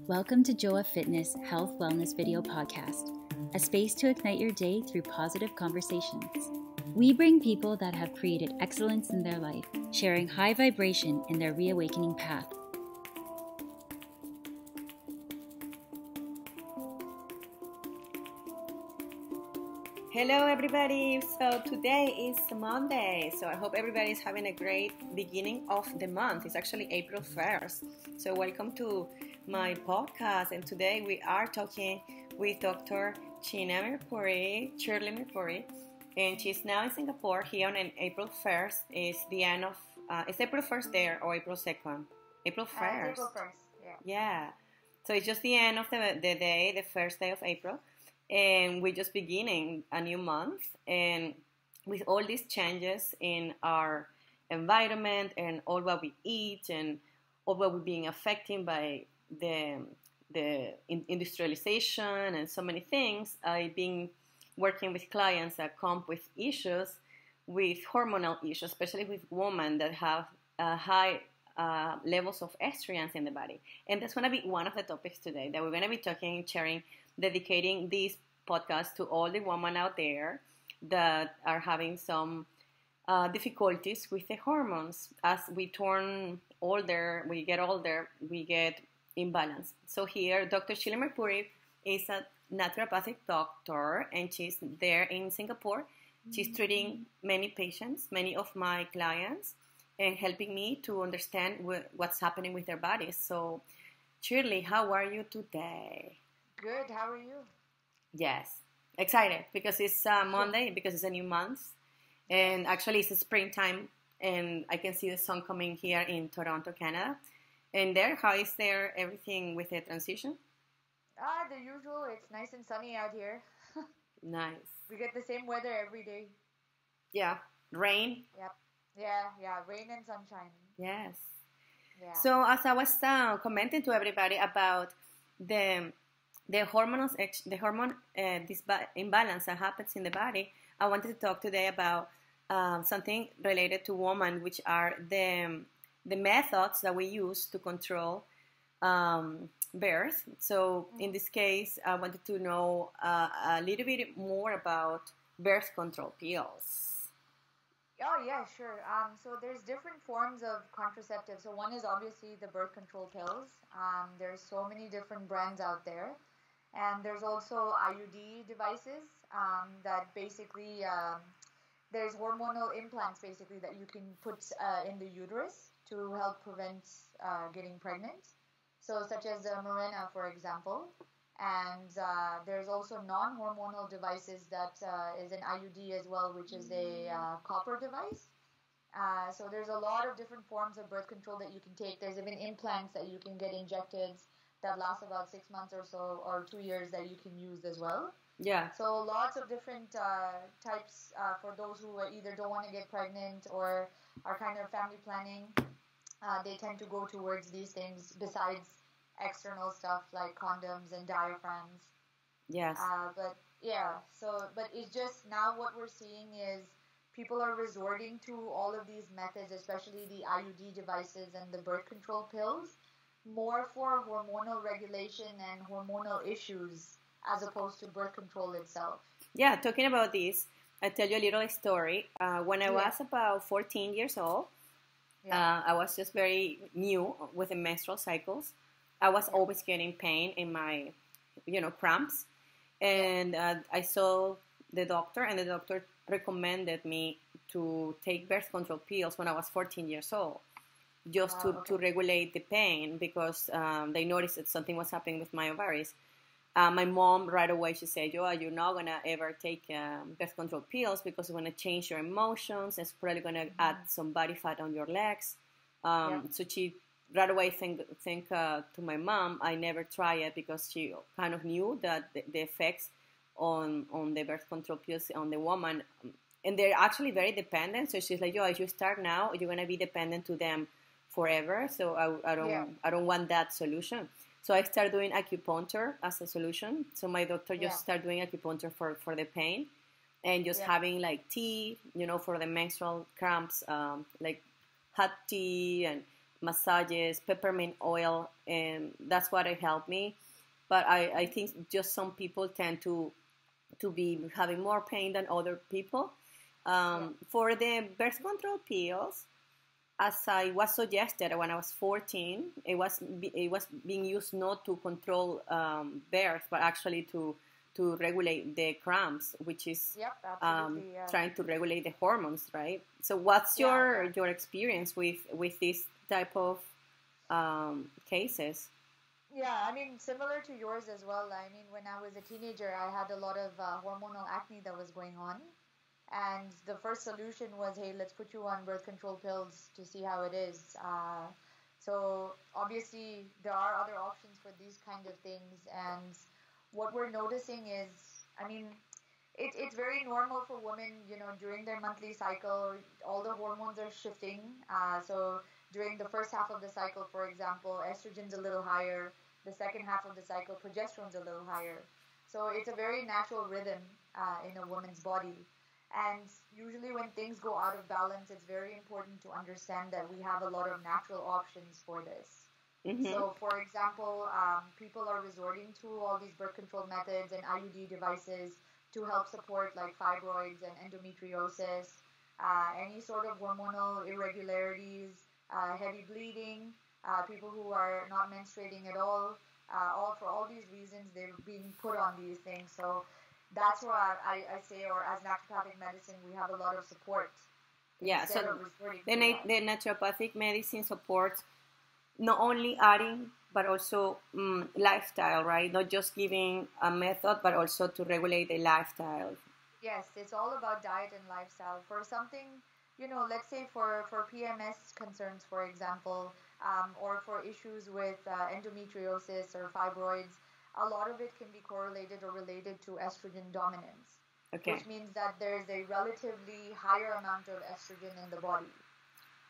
Welcome to Joa Fitness Health Wellness Video Podcast, a space to ignite your day through positive conversations. We bring people that have created excellence in their life, sharing high vibration in their reawakening path. Hello everybody, so today is Monday, so I hope everybody is having a great beginning of the month. It's actually April 1st, so welcome to my podcast, and today we are talking with Dr. Shirley Mirpuri, and she's now in Singapore. Here on April 1st is the end of, it's April 1st there or April 2nd? April 1st. April 1st, Yeah, so it's just the end of the day, the first day of April. And we're just beginning a new month, and with all these changes in our environment and all what we eat and all what we're being affected by the industrialization and so many things, I've been working with clients that come with issues, with hormonal issues, especially with women that have high levels of estrogens in the body. And that's going to be one of the topics today that we're going to be talking, sharing, dedicating this podcast to all the women out there that are having some difficulties with the hormones. As we turn older, we get imbalance. So here, Dr. Shirley Mirpuri is a naturopathic doctor, and she's there in Singapore. She's treating many patients, many of my clients, and helping me to understand what's happening with their bodies. So, Shirley, how are you today? Good, how are you? Yes, excited because it's Monday, because it's a new month, and actually it's springtime, and I can see the sun coming here in Toronto, Canada. And there, how is there everything with the transition? The usual. It's nice and sunny out here. Nice. We get the same weather every day. Yeah, rain. Yep. Yeah, rain and sunshine. Yes. Yeah. So as I was commenting to everybody about the hormone imbalance that happens in the body, I wanted to talk today about something related to women, which are the methods that we use to control birth. So in this case, I wanted to know a little bit more about birth control pills. Oh, yeah, sure. So there's different forms of contraceptives. So one is obviously the birth control pills. There's so many different brands out there. And there's also IUD devices that basically, there's hormonal implants basically that you can put in the uterus to help prevent getting pregnant. So such as the Mirena, for example. And there's also non-hormonal devices that is an IUD as well, which is a copper device. So there's a lot of different forms of birth control that you can take. There's even implants that you can get injected that last about 6 months or so, or 2 years, that you can use as well. Yeah. So lots of different types for those who either don't want to get pregnant or are kind of family planning. They tend to go towards these things besides external stuff like condoms and diaphragms. Yes. But it's just now what we're seeing is people are resorting to all of these methods, especially the IUD devices and the birth control pills, more for hormonal regulation and hormonal issues as opposed to birth control itself. Yeah, talking about this, I'll tell you a little story. When I was about 14 years old, I was just very new with the menstrual cycles. I was always getting pain in my, cramps. And I saw the doctor, and the doctor recommended me to take birth control pills when I was 14 years old, just to regulate the pain, because they noticed that something was happening with my ovaries. My mom, right away, she said, you're not going to ever take birth control pills because it's going to change your emotions. It's probably going to add some body fat on your legs. So she right away think to my mom. I never tried it because she kind of knew that the effects on the birth control pills on the woman, and they're actually very dependent. So she's like, if you start now, you're going to be dependent to them forever. So I don't want that solution. So I started doing acupuncture as a solution. So my doctor just started doing acupuncture for the pain, and just having like tea, for the menstrual cramps, like hot tea and massages, peppermint oil, and that's what it helped me. But I think just some people tend to be having more pain than other people. For the birth control pills, as I was suggested when I was 14, it was being used not to control birth, but actually to regulate the cramps, which is trying to regulate the hormones, right? So what's your experience with this type of cases? Yeah, I mean, similar to yours as well. I mean, when I was a teenager, I had a lot of hormonal acne that was going on. And the first solution was, hey, let's put you on birth control pills to see how it is. So obviously, there are other options for these kind of things. And what we're noticing is, I mean, it's very normal for women, you know, during their monthly cycle, all the hormones are shifting. So during the first half of the cycle, for example, estrogen's a little higher. The second half of the cycle, progesterone's a little higher. So it's a very natural rhythm in a woman's body. And usually when things go out of balance, it's very important to understand that we have a lot of natural options for this. Mm-hmm. So, for example, people are resorting to all these birth control methods and IUD devices to help support like fibroids and endometriosis, any sort of hormonal irregularities, heavy bleeding, people who are not menstruating at all. For all these reasons, they're being put on these things. So that's why I say, or as naturopathic medicine, we have a lot of support. Yeah, so the naturopathic medicine supports not only adding, but also lifestyle, right? Not just giving a method, but also to regulate the lifestyle. Yes, it's all about diet and lifestyle. For something, you know, let's say for PMS concerns, for example, or for issues with endometriosis or fibroids, a lot of it can be correlated or related to estrogen dominance, which means that there's a relatively higher amount of estrogen in the body.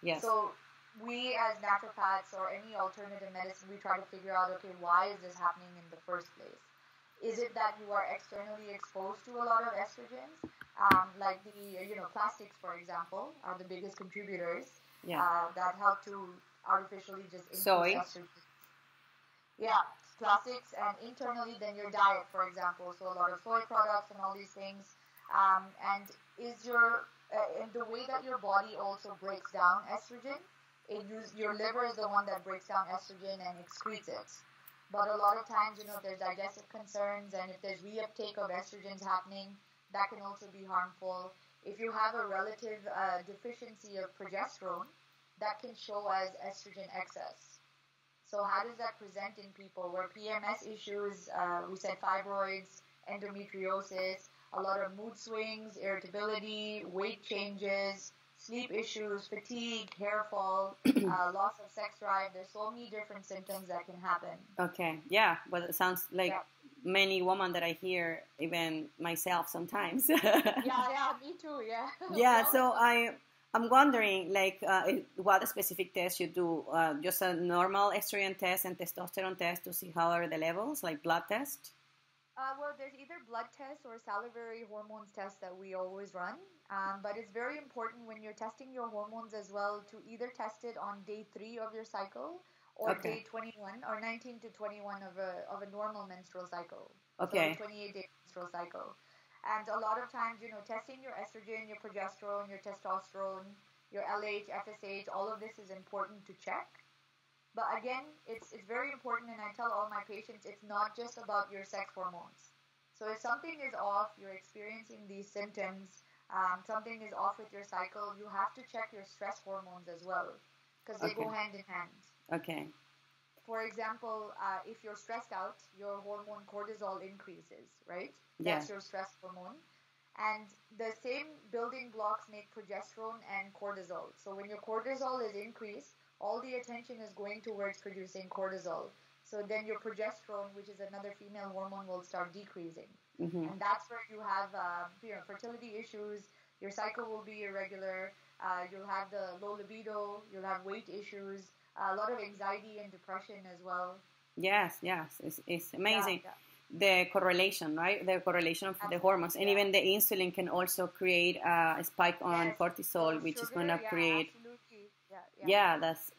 Yes. So we as naturopaths or any alternative medicine, we try to figure out, okay, why is this happening in the first place? Is it that you are externally exposed to a lot of estrogens? Like plastics, for example, are the biggest contributors that help to artificially just increase estrogen. Yeah, plastics, and internally then your diet, for example, so a lot of soy products and all these things. And is in the way that your body also breaks down estrogen, your liver is the one that breaks down estrogen and excretes it. But a lot of times, you know, if there's digestive concerns and if there's reuptake of estrogens happening, that can also be harmful. If you have a relative deficiency of progesterone, that can show as estrogen excess. So how does that present in people where PMS issues, we said fibroids, endometriosis, a lot of mood swings, irritability, weight changes, sleep issues, fatigue, hair fall, loss of sex drive. There's so many different symptoms that can happen. Okay, yeah. Well, it sounds like many women that I hear, even myself sometimes. yeah, me too, yeah. Yeah, so I'm wondering, like, what specific tests you do? Just a normal estrogen test and testosterone test to see how are the levels, like blood test? Well, there's either blood tests or salivary hormones tests that we always run. But it's very important when you're testing your hormones as well to either test it on day 3 of your cycle or day 21 or 19 to 21 of a normal menstrual cycle. Okay. So 28-day menstrual cycle. And a lot of times, you know, testing your estrogen, your progesterone, your testosterone, your LH, FSH, all of this is important to check. But again, it's very important, and I tell all my patients, it's not just about your sex hormones. So if something is off, you're experiencing these symptoms, something is off with your cycle, you have to check your stress hormones as well, because they go hand in hand. Okay. For example, if you're stressed out, your hormone cortisol increases, right? That's your stress hormone. And the same building blocks make progesterone and cortisol. So when your cortisol is increased, all the attention is going towards producing cortisol. So then your progesterone, which is another female hormone, will start decreasing. Mm-hmm. And that's where you have fertility issues, your cycle will be irregular, you'll have the low libido, you'll have weight issues, a lot of anxiety and depression as well. Yes, it's amazing. Yeah. The correlation, right? The correlation of the hormones. And even the insulin can also create a spike on cortisol, which is going to create... Absolutely. Yeah, that's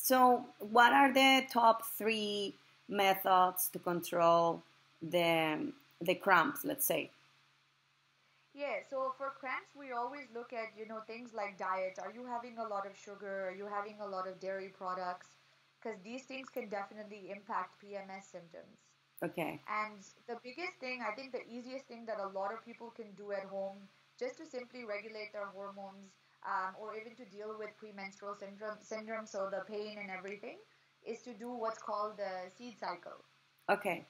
So what are the top 3 methods to control the cramps, let's say? Yeah, so for cramps, we always look at, things like diet. Are you having a lot of sugar? Are you having a lot of dairy products? Because these things can definitely impact PMS symptoms. Okay. And the biggest thing, I think the easiest thing that a lot of people can do at home, just to simply regulate their hormones, or even to deal with premenstrual syndrome, so the pain and everything, is to do what's called the seed cycle. Okay.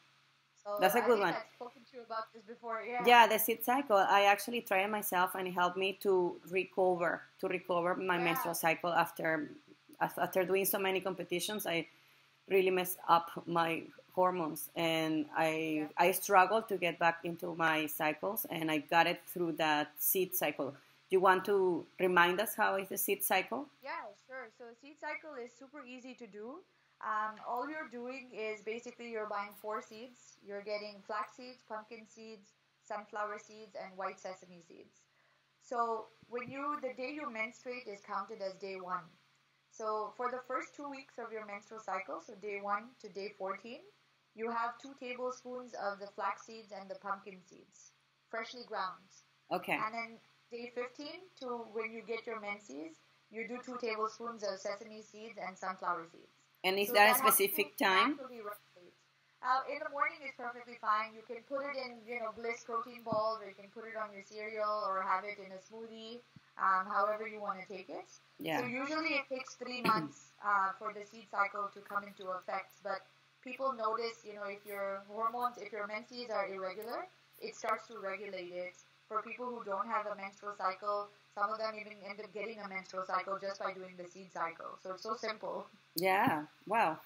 So That's a good I think one. I've spoken to you about this before. Yeah. Yeah, the seed cycle. I actually tried it myself, and it helped me to recover my menstrual cycle after doing so many competitions. I really messed up my hormones, and I struggled to get back into my cycles, and I got it through that seed cycle. Do you want to remind us how is the seed cycle? Yeah, sure. So seed cycle is super easy to do. All you're doing is basically you're buying 4 seeds. You're getting flax seeds, pumpkin seeds, sunflower seeds, and white sesame seeds. So the day you menstruate is counted as day 1. So for the first 2 weeks of your menstrual cycle, so day 1 to day 14, you have 2 tablespoons of the flax seeds and the pumpkin seeds, freshly ground. Okay. And then day 15 to when you get your menses, you do 2 tablespoons of sesame seeds and sunflower seeds. And is there a specific time? In the morning is perfectly fine. You can put it in, Bliss protein balls, or you can put it on your cereal, or have it in a smoothie, however you want to take it. Yeah. So usually it takes 3 months for the seed cycle to come into effect. But people notice, if your menses are irregular, it starts to regulate it. For people who don't have a menstrual cycle, some of them even end up getting a menstrual cycle just by doing the seed cycle. So it's so simple. Yeah. Wow.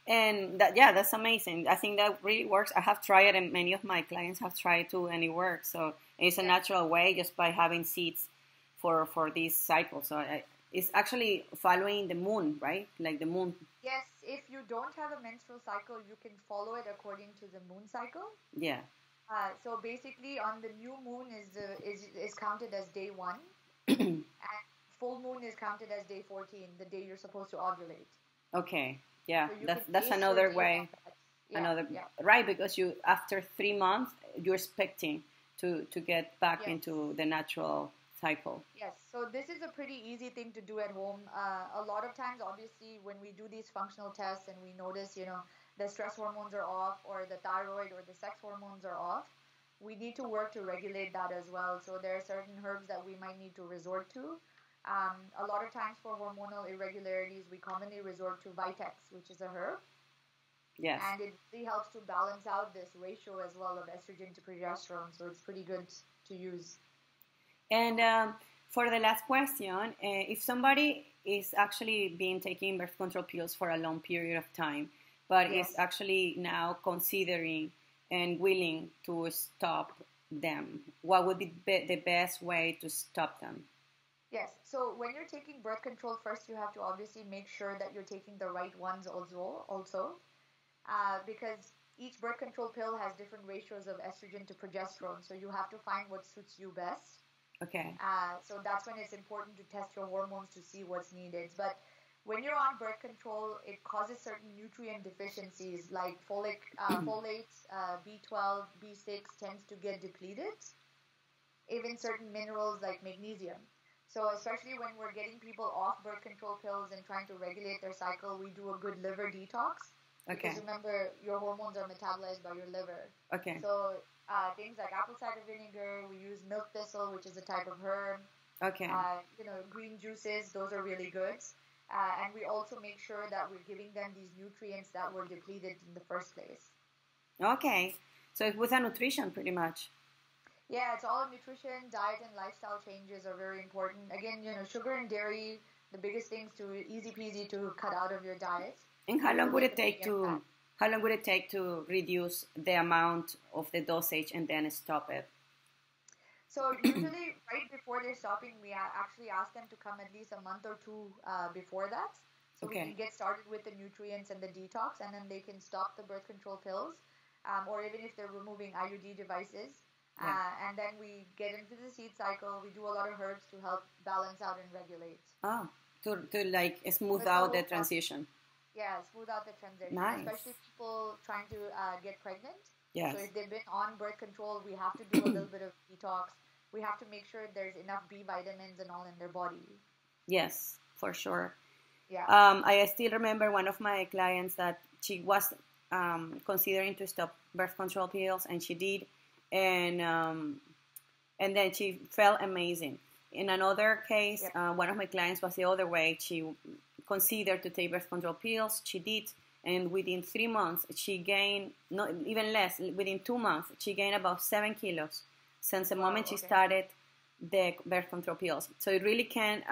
And that's amazing. I think that really works. I have tried it, and many of my clients have tried too, and it works. So it's a natural way just by having seeds for these cycles. So it's actually following the moon, right? Like the moon. Yes. If you don't have a menstrual cycle, you can follow it according to the moon cycle. Yeah. So basically, on the new moon is counted as day 1, and full moon is counted as day 14, the day you're supposed to ovulate. Okay, yeah, So that's another way. Right, because you after 3 months you're expecting to get back into the natural cycle. Yes, so this is a pretty easy thing to do at home. A lot of times, obviously, when we do these functional tests and we notice, the stress hormones are off, or the thyroid or the sex hormones are off, we need to work to regulate that as well. So there are certain herbs that we might need to resort to. A lot of times for hormonal irregularities, we commonly resort to Vitex, which is a herb. Yes. And it really helps to balance out this ratio as well of estrogen to progesterone. So it's pretty good to use. And for the last question, if somebody is actually been taking birth control pills for a long period of time, but is actually now considering and willing to stop them, what would be the best way to stop them? Yes. So when you're taking birth control, first you have to obviously make sure that you're taking the right ones also, because each birth control pill has different ratios of estrogen to progesterone. So you have to find what suits you best. Okay. So that's when it's important to test your hormones to see what's needed. But when you're on birth control, it causes certain nutrient deficiencies like folate, B12, B6 tends to get depleted. Even certain minerals like magnesium. So especially when we're getting people off birth control pills and trying to regulate their cycle, we do a good liver detox. Okay. Because remember, your hormones are metabolized by your liver. Okay. So things like apple cider vinegar, we use milk thistle, which is a type of herb. Okay. Green juices, those are really good. And we also make sure that we're giving them these nutrients that were depleted in the first place. Okay. So it's with a nutrition pretty much. Yeah, it's all nutrition, diet, and lifestyle changes are very important. Again, sugar and dairy, the biggest things to easy peasy to cut out of your diet. And how long would it take to reduce the amount of the dosage and then stop it? So usually right before they're stopping, we actually ask them to come at least a month or 2 before that. So we can get started with the nutrients and the detox, and then they can stop the birth control pills, or even if they're removing IUD devices. And then we get into the seed cycle. We do a lot of herbs to help balance out and regulate. To like smooth out the transition. Yeah, smooth out the transition, Nice. especially people trying to get pregnant. Yes. So if they've been on birth control, we have to do a little bit of detox. We have to make sure there's enough B vitamins and all in their body. Yes, for sure. Yeah. I still remember one of my clients that she was considering to stop birth control pills, and she did, and then she felt amazing. In another case, Yep. one of my clients was the other way. She considered to take birth control pills. She did, and within 3 months, she gained, not even less, within 2 months, she gained about 7 kilos since the moment she started the birth control pills. So it really can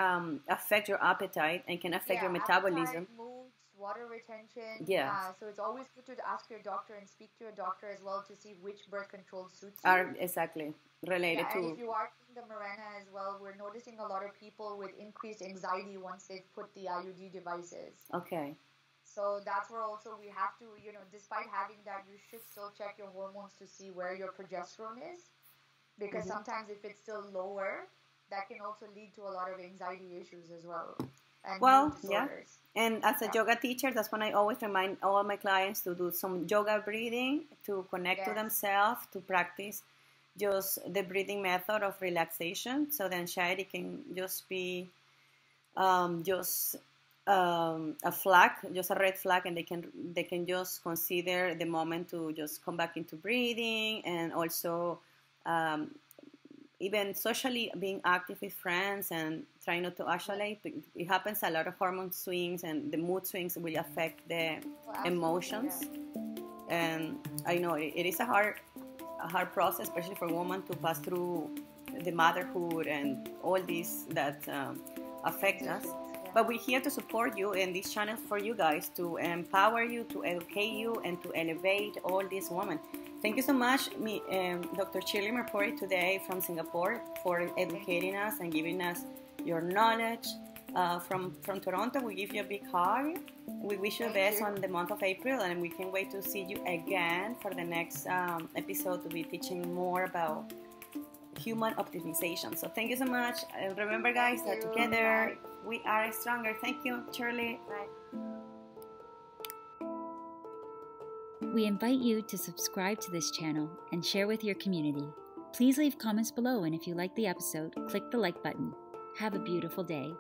affect your appetite and can affect your metabolism. Appetite, moods, water retention. Yeah. So it's always good to ask your doctor and speak to your doctor as well to see which birth control suits you. Are exactly related to. And if you are taking the Mirena as well, we're noticing a lot of people with increased anxiety once they've put the IUD devices. Okay. So that's where also we have to, despite having that, you should still check your hormones to see where your progesterone is. Because sometimes if it's still lower, that can also lead to a lot of anxiety issues as well. And mood disorders. And as a yoga teacher, that's when I always remind all my clients to do some yoga breathing, to connect to themselves, to practice just the breathing method of relaxation. So the anxiety can just be a flag, just a red flag, and they can just consider the moment to just come back into breathing, and also even socially being active with friends and trying not to isolate. It happens a lot of hormone swings, and the mood swings will affect the emotions. And I know it is a hard process, especially for women, to pass through the motherhood and all these that affect us. But we're here to support you, and this channel for you guys, to empower you, to educate you, and to elevate all these women. Thank you so much, Dr. Shirley Mirpuri, today from Singapore, for educating us and giving us your knowledge. From Toronto, we give you a big hug. We wish you the best on the month of April, and we can't wait to see you again for the next episode to be teaching more about human optimization. So thank you so much. Remember, guys, that together we are stronger. Thank you, Shirley. Bye. We invite you to subscribe to this channel and share with your community. Please leave comments below, and if you like the episode, click the like button. Have a beautiful day.